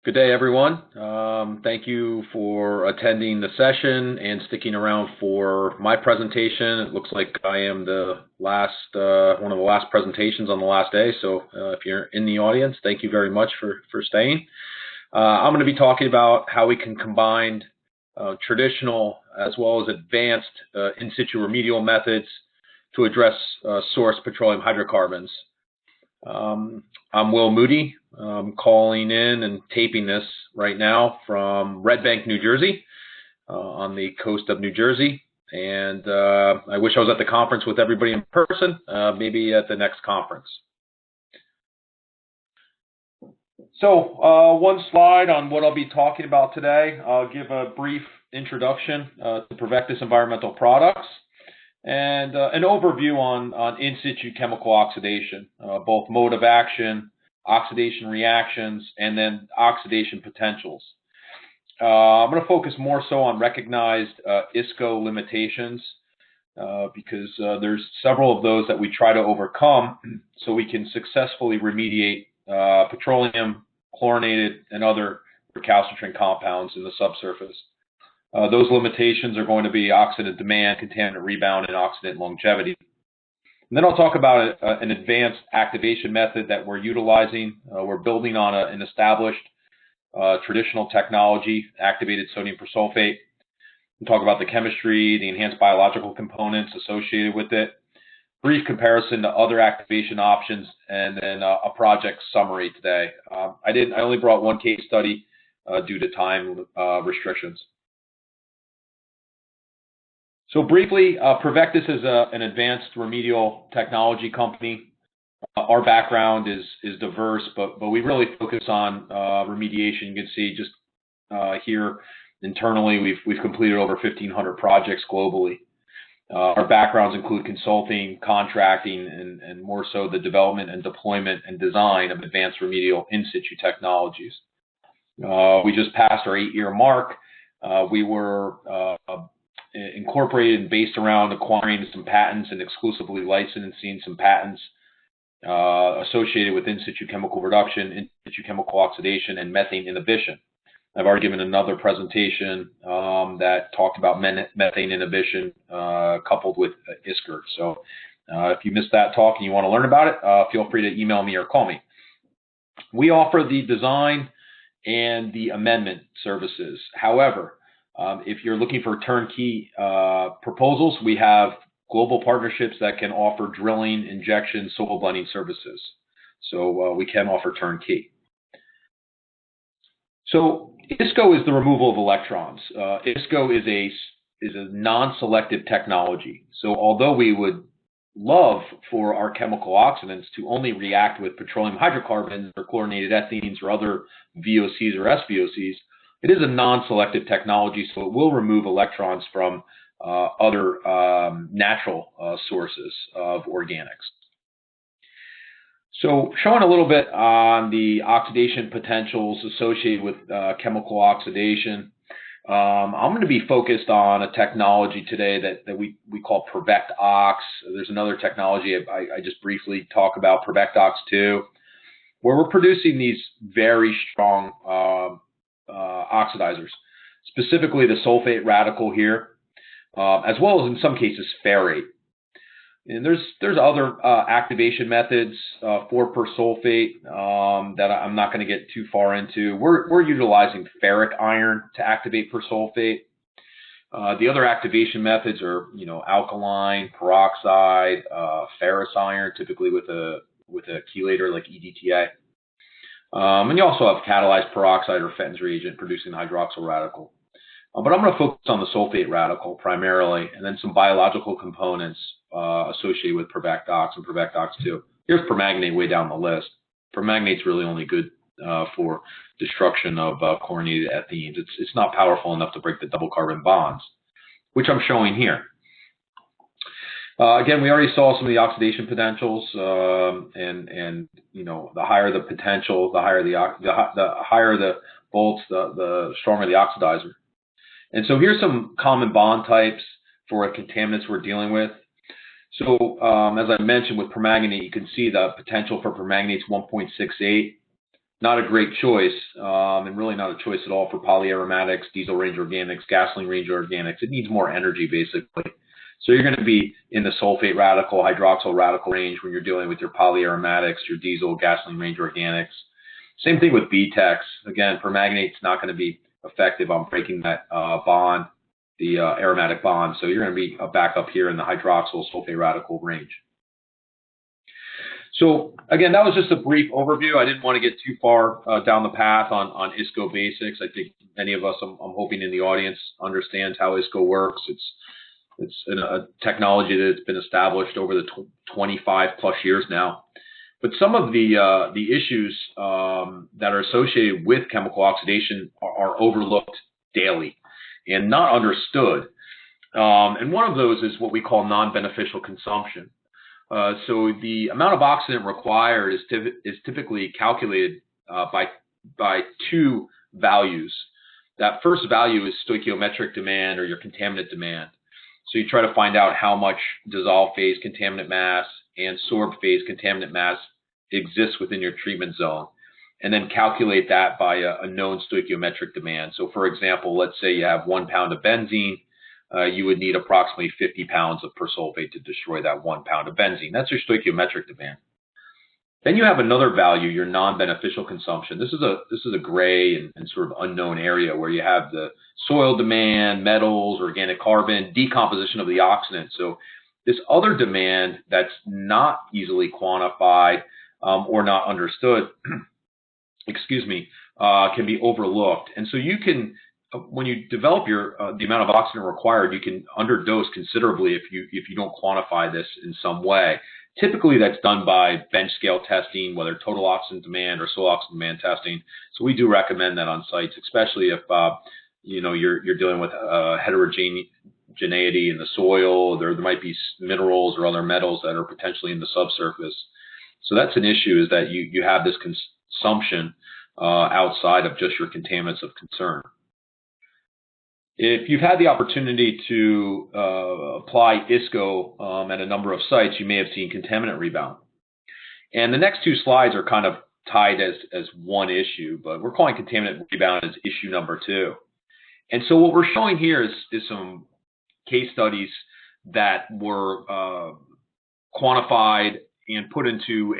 Good day, everyone. Thank you for attending the session and sticking around for my presentation. It looks like I am the last, one of the last presentations on the last day. So if you're in the audience, thank you very much for staying. I'm going to be talking about how we can combine traditional as well as advanced in situ remedial methods to address source petroleum hydrocarbons. I'm Moody. I'm calling in and taping this right now from Red Bank, New Jersey, on the coast of New Jersey. And I wish I was at the conference with everybody in person, maybe at the next conference. So one slide on what I'll be talking about today. I'll give a brief introduction to Provectus environmental products and an overview on in situ chemical oxidation, both mode of action, oxidation reactions, and then oxidation potentials. I'm going to focus more so on recognized ISCO limitations because there's several of those that we try to overcome so we can successfully remediate petroleum, chlorinated, and other recalcitrant compounds in the subsurface. Those limitations are going to be oxidant demand, contaminant rebound, and oxidant longevity. And then I'll talk about an advanced activation method that we're utilizing. We're building on an established traditional technology, activated sodium persulfate. We'll talk about the chemistry, the enhanced biological components associated with it, brief comparison to other activation options, and then a project summary today. I only brought one case study due to time restrictions. So briefly, Provectus is an advanced remedial technology company. Our background is diverse, but we really focus on remediation. You can see just here internally, we've completed over 1,500 projects globally. Our backgrounds include consulting, contracting, and more so the development and deployment and design of advanced remedial in situ technologies. We just passed our 8-year mark. We were incorporated and based around acquiring some patents and exclusively licensing some patents associated with in situ chemical reduction, in situ chemical oxidation, and methane inhibition. I've already given another presentation that talked about methane inhibition coupled with ISCR. So if you missed that talk and you want to learn about it, feel free to email me or call me. We offer the design and the amendment services. However, if you're looking for turnkey proposals, we have global partnerships that can offer drilling, injection, soil blending services. So we can offer turnkey. So ISCO is the removal of electrons. ISCO is a non-selective technology. So although we would love for our chemical oxidants to only react with petroleum hydrocarbons or chlorinated ethenes or other VOCs or SVOCs, it is a non-selective technology, so it will remove electrons from other natural sources of organics. So showing a little bit on the oxidation potentials associated with chemical oxidation, I'm going to be focused on a technology today that we call Provectus. There's another technology I just briefly talk about, Provectus 2, where we're producing these very strong oxidizers, specifically the sulfate radical here, as well as in some cases ferrate. And there's other activation methods for persulfate that I'm not going to get too far into. We're utilizing ferric iron to activate persulfate. The other activation methods are, alkaline, peroxide, ferrous iron, typically with a chelator like EDTA. And you also have catalyzed peroxide or Fenton's reagent producing the hydroxyl radical. But I'm going to focus on the sulfate radical primarily, and then some biological components associated with Provectus and Provectus 2. Here's permanganate way down the list. Permanganate's really only good for destruction of chlorinated ethenes. It's not powerful enough to break the double carbon bonds, which I'm showing here. Again, we already saw some of the oxidation potentials, and the higher the potential, the higher the volts, the stronger the oxidizer. And so here's some common bond types for contaminants we're dealing with. So as I mentioned with permanganate, you can see the potential for permanganate's 1.68. not a great choice, and really not a choice at all for polyaromatics, diesel range organics, gasoline range organics. It needs more energy, basically. So you're going to be in the sulfate radical, hydroxyl radical range when you're dealing with your polyaromatics, your diesel, gasoline range organics. Same thing with BTEX. Again, permanganate's not going to be effective on breaking that bond, the aromatic bond. So you're going to be back up here in the hydroxyl sulfate radical range. So again, that was just a brief overview. I didn't want to get too far down the path on ISCO basics. I think many of us, I'm hoping in the audience, understands how ISCO works. It's a technology that's been established over the 25 plus years now. But some of the issues that are associated with chemical oxidation are overlooked daily and not understood. And one of those is what we call non-beneficial consumption. So the amount of oxidant required is typically calculated by two values. That first value is stoichiometric demand, or your contaminant demand. So you try to find out how much dissolved phase contaminant mass and sorbed phase contaminant mass exists within your treatment zone, and then calculate that by a known stoichiometric demand. So for example, let's say you have 1 pound of benzene. You would need approximately 50 pounds of persulfate to destroy that 1 pound of benzene. That's your stoichiometric demand. Then you have another value, your non-beneficial consumption. This is a gray and sort of unknown area where you have the soil demand, metals, organic carbon, decomposition of the oxidant. So this other demand that's not easily quantified or not understood, excuse me, can be overlooked. And so you can, when you develop the amount of oxygen required, you can underdose considerably if you don't quantify this in some way. Typically, that's done by bench scale testing, whether total oxygen demand or soil oxygen demand testing. So we do recommend that on sites, especially if you're dealing with heterogeneity in the soil. There might be minerals or other metals that are potentially in the subsurface. So that's an issue, is that you have this consumption outside of just your contaminants of concern. If you've had the opportunity to apply ISCO at a number of sites, you may have seen contaminant rebound. And the next two slides are kind of tied as one issue, but we're calling contaminant rebound as issue number 2. And so what we're showing here is some case studies that were quantified and put into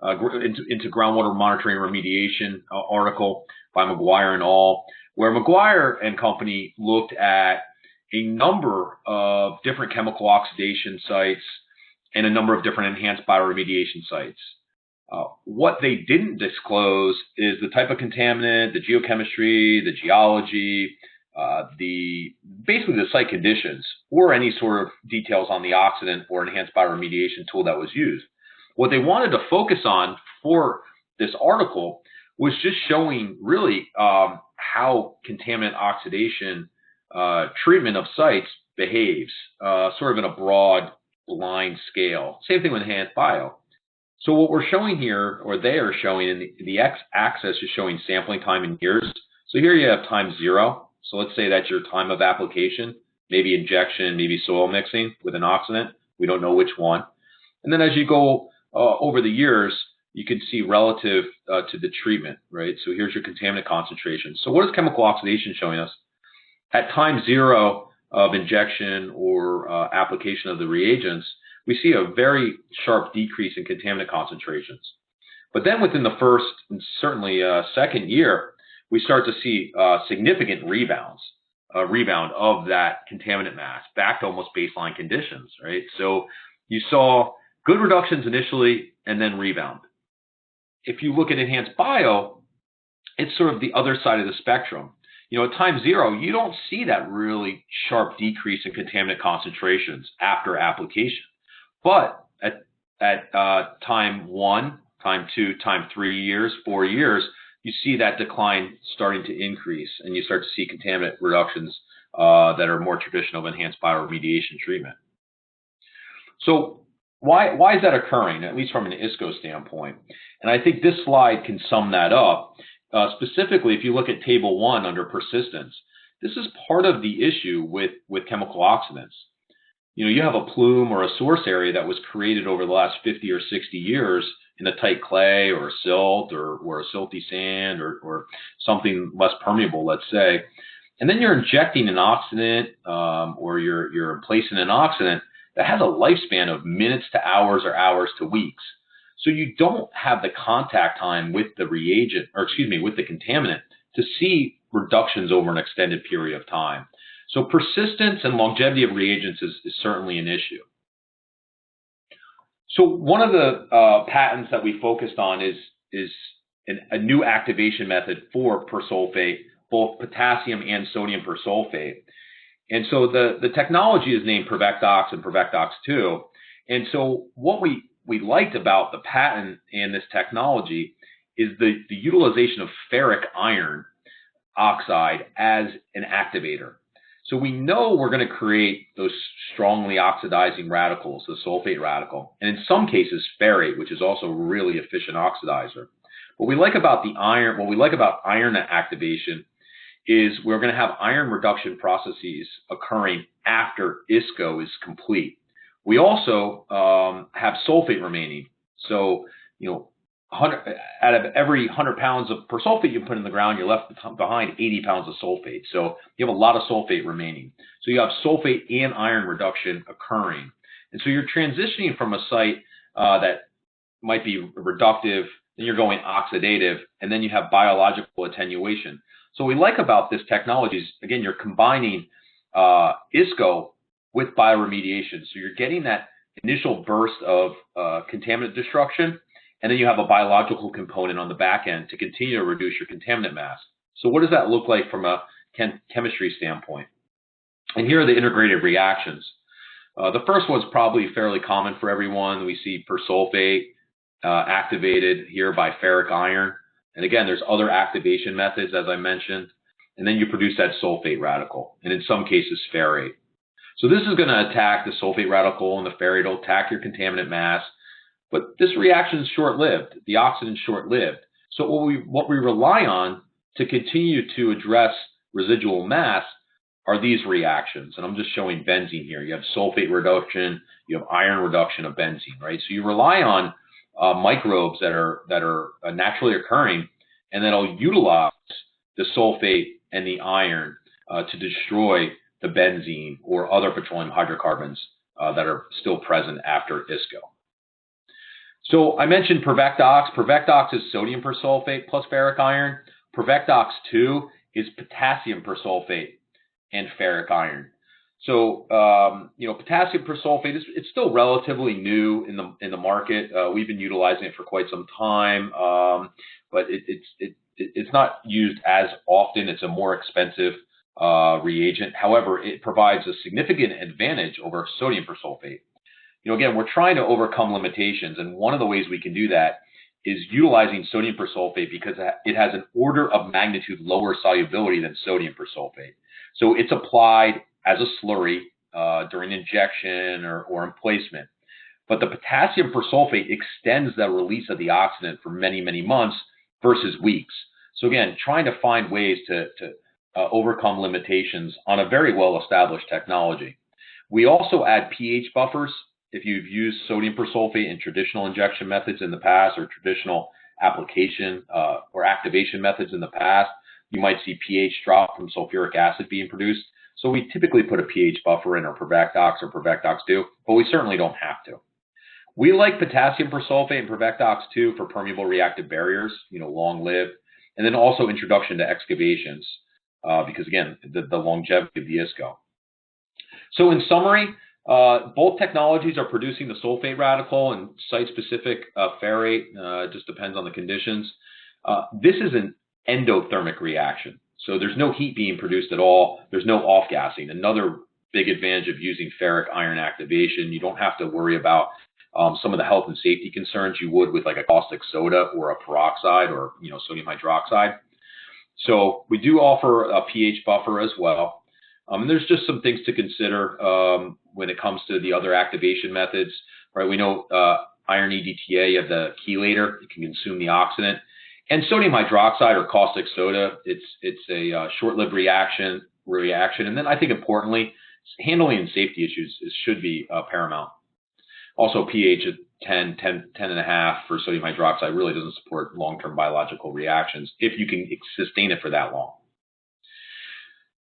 into groundwater monitoring and remediation article by McGuire and al., where McGuire and company looked at a number of different chemical oxidation sites and a number of different enhanced bioremediation sites. What they didn't disclose is the type of contaminant, the geochemistry, the geology, basically the site conditions, or any sort of details on the oxidant or enhanced bioremediation tool that was used. What they wanted to focus on for this article was just showing really how contaminant oxidation treatment of sites behaves, sort of in a broad, blind scale. Same thing with enhanced bio. So what we're showing here, or they are showing, in the x-axis is showing sampling time in years. So here you have time 0. So let's say that's your time of application, maybe injection, maybe soil mixing with an oxidant. We don't know which one. And then as you go over the years, you can see relative to the treatment, right? So here's your contaminant concentration. So what is chemical oxidation showing us? At time 0 of injection or application of the reagents, we see a very sharp decrease in contaminant concentrations. But then within the first and certainly second year, we start to see significant rebound of that contaminant mass back to almost baseline conditions, right? So you saw good reductions initially and then rebound. If you look at enhanced bio, it's sort of the other side of the spectrum. At time 0, you don't see that really sharp decrease in contaminant concentrations after application. But at time 1, time 2, time 3 years, 4 years, you see that decline starting to increase, and you start to see contaminant reductions that are more traditional of enhanced bioremediation treatment. So why is that occurring, at least from an ISCO standpoint? And I think this slide can sum that up. Specifically, if you look at table 1 under persistence, this is part of the issue with chemical oxidants. You have a plume or a source area that was created over the last 50 or 60 years in a tight clay or a silt or a silty sand or something less permeable, let's say. And then you're injecting an oxidant or you're placing an oxidant that has a lifespan of minutes to hours or hours to weeks. So you don't have the contact time with the reagent, or excuse me, with the contaminant to see reductions over an extended period of time. So persistence and longevity of reagents is certainly an issue. So one of the patents that we focused on is a new activation method for persulfate, both potassium and sodium persulfate. And so the technology is named Provectus and Provectus 2. And so what we liked about the patent and this technology is the utilization of ferric iron oxide as an activator. So we know we're going to create those strongly oxidizing radicals, the sulfate radical, and in some cases ferrate, which is also a really efficient oxidizer. What we like about iron activation is we're going to have iron reduction processes occurring after ISCO is complete. We also have sulfate remaining. So, out of every 100 pounds of persulfate you put in the ground, you're left behind 80 pounds of sulfate. So you have a lot of sulfate remaining. So you have sulfate and iron reduction occurring. And so you're transitioning from a site that might be reductive, then you're going oxidative, and then you have biological attenuation. So what we like about this technology is, again, you're combining ISCO with bioremediation. So you're getting that initial burst of contaminant destruction, and then you have a biological component on the back end to continue to reduce your contaminant mass. So what does that look like from a chemistry standpoint? And here are the integrated reactions. The first one's probably fairly common for everyone. We see persulfate activated here by ferric iron. And again, there's other activation methods, as I mentioned. And then you produce that sulfate radical, and in some cases, ferrate. So this is going to attack the sulfate radical, and the ferrate will attack your contaminant mass. But this reaction is short-lived. The oxidant's short-lived. So what we rely on to continue to address residual mass are these reactions. And I'm just showing benzene here. You have sulfate reduction, you have iron reduction of benzene, right? So you rely on microbes that are naturally occurring, and that'll utilize the sulfate and the iron to destroy the benzene or other petroleum hydrocarbons that are still present after ISCO. So I mentioned Provectus. Provectus is sodium persulfate plus ferric iron. Provectus 2 is potassium persulfate and ferric iron. So potassium persulfate it's still relatively new in the market. We've been utilizing it for quite some time, but it's not used as often. It's a more expensive reagent. However, it provides a significant advantage over sodium persulfate. Again, we're trying to overcome limitations, and one of the ways we can do that is utilizing sodium persulfate because it has an order of magnitude lower solubility than sodium persulfate. So it's applied as a slurry during injection or in placement. But the potassium persulfate extends the release of the oxidant for many, many months versus weeks. So again, trying to find ways to overcome limitations on a very well-established technology. We also add pH buffers. If you've used sodium persulfate in traditional injection methods in the past or traditional application or activation methods in the past, you might see pH drop from sulfuric acid being produced. So we typically put a pH buffer in our Provectus or Provectus 2, but we certainly don't have to. We like potassium persulfate and Provectus 2 for permeable reactive barriers, long-lived, and then also introduction to excavations because, again, the longevity of the ISCO. So in summary, both technologies are producing the sulfate radical and site-specific ferrate. It just depends on the conditions. This is an endothermic reaction. So there's no heat being produced at all. There's no off-gassing. Another big advantage of using ferric iron activation. You don't have to worry about some of the health and safety concerns you would with like a caustic soda or a peroxide or sodium hydroxide. So we do offer a pH buffer as well. And there's just some things to consider when it comes to the other activation methods, right? We know iron EDTA, you have the chelator, it can consume the oxidant. And sodium hydroxide or caustic soda, it's a short-lived reaction. And then I think importantly, handling and safety issues should be paramount. Also, pH 10 and a half for sodium hydroxide really doesn't support long-term biological reactions if you can sustain it for that long.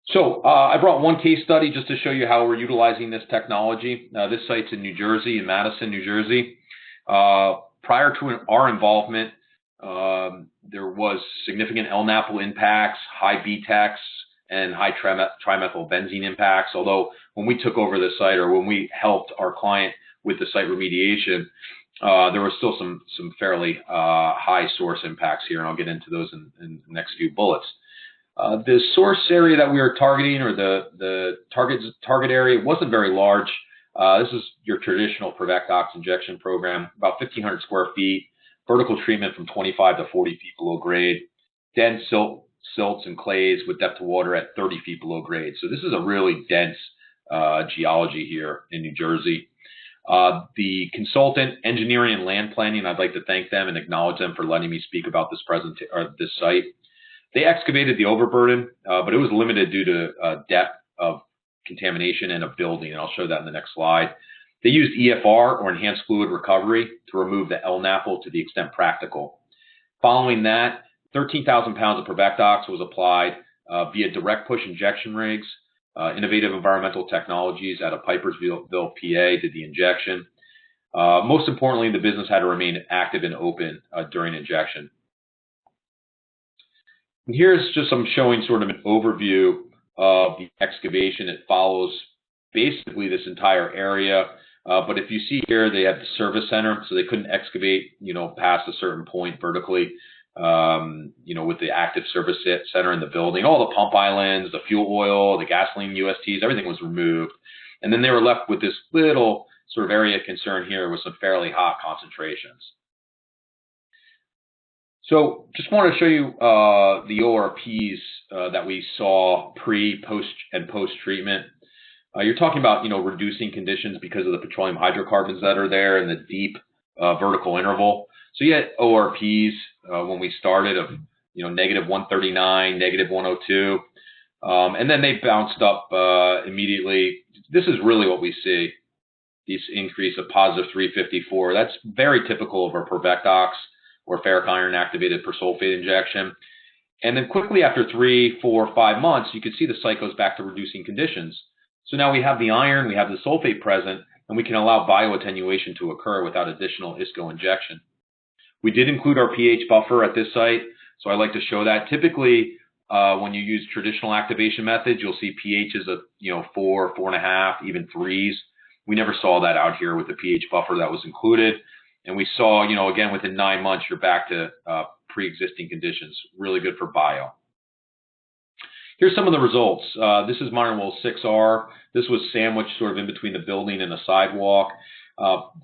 So I brought one case study just to show you how we're utilizing this technology. This site's in New Jersey, in Madison, New Jersey. Prior to our involvement, there was significant LNAPL impacts, high BTEX, and high trimethylbenzene impacts. Although when we took over the site, or when we helped our client with the site remediation, there was still some fairly high source impacts here, and I'll get into those in the next few bullets. The source area that we were targeting, or the target area, wasn't very large. This is your traditional Provectus injection program, about 1,500 square feet, vertical treatment from 25 to 40 feet below grade, dense silts and clays with depth of water at 30 feet below grade. So this is a really dense geology here in New Jersey. The consultant, engineering and land planning, I'd like to thank them and acknowledge them for letting me speak about this site. They excavated the overburden, but it was limited due to depth of contamination in a building, and I'll show that in the next slide. They used EFR, or enhanced fluid recovery, to remove the LNAPL to the extent practical. Following that, 13,000 pounds of Provectus was applied via direct push injection rigs. Innovative Environmental Technologies out of Pipersville, PA, did the injection. Most importantly, the business had to remain active and open during injection. And here's just some showing sort of an overview of the excavation. It follows basically this entire area. But if you see here, they have the service center, so they couldn't excavate, past a certain point vertically, with the active service center in the building. All the pump islands, the fuel oil, the gasoline USTs, everything was removed. And then they were left with this little sort of area of concern here with some fairly hot concentrations. So just want to show you the ORPs that we saw pre, post, and post-treatment. You're talking about, reducing conditions because of the petroleum hydrocarbons that are there in the deep vertical interval. So you had ORPs when we started of, negative 139, negative 102. And then they bounced up immediately. This is really what we see, this increase of positive 354. That's very typical of our Provectus or ferric iron activated persulfate injection. And then quickly after 3, 4, 5 months, you can see the site goes back to reducing conditions. So now we have the iron, we have the sulfate present, and we can allow bioattenuation to occur without additional ISCO injection. We did include our pH buffer at this site, so I like to show that. Typically, when you use traditional activation methods, you'll see pHs of 4, 4.5, even 3s. We never saw that out here with the pH buffer that was included. And we saw, again, within 9 months, you're back to pre-existing conditions. Really good for bio. Here's some of the results. This is Modern Well 6R. This was sandwiched sort of in between the building and the sidewalk.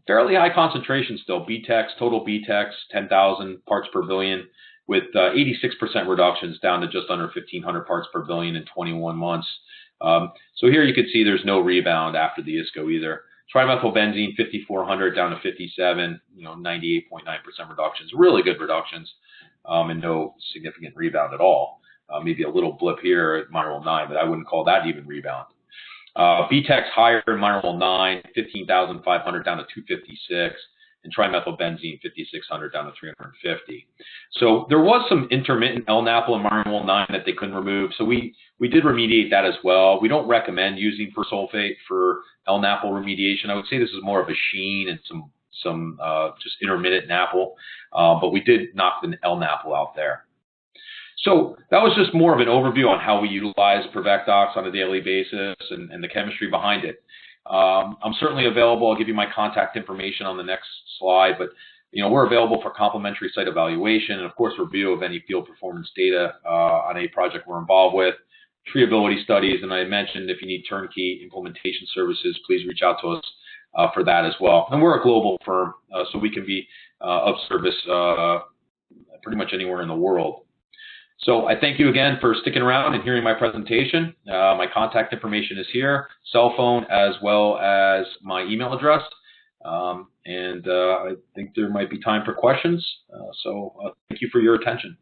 Fairly high concentration still. BTEX, total BTEX, 10,000 parts per billion, with 86% reductions down to just under 1,500 parts per billion in 21 months. So here you can see there's no rebound after the ISCO either. Trimethylbenzene, 5,400 down to 57, 98.9% reductions. Really good reductions, and no significant rebound at all. Maybe a little blip here at Modern Well 9, but I wouldn't call that even rebound. BTEX higher in Modern Well 9, 15,500 down to 256, and trimethylbenzene, 5,600 down to 350. So there was some intermittent LNAPL in Modern Well 9 that they couldn't remove. So we did remediate that as well. We don't recommend using persulfate for LNAPL remediation. I would say this is more of a sheen and some just intermittent NAPL, but we did knock the LNAPL out there. So that was just more of an overview on how we utilize Provectus on a daily basis and the chemistry behind it. I'm certainly available. I'll give you my contact information on the next slide, but we're available for complimentary site evaluation and, of course, review of any field performance data on a project we're involved with, treatability studies, and I mentioned if you need turnkey implementation services, please reach out to us for that as well. And we're a global firm, so we can be of service pretty much anywhere in the world. So I thank you again for sticking around and hearing my presentation. My contact information is here, cell phone, as well as my email address. And I think there might be time for questions. So thank you for your attention.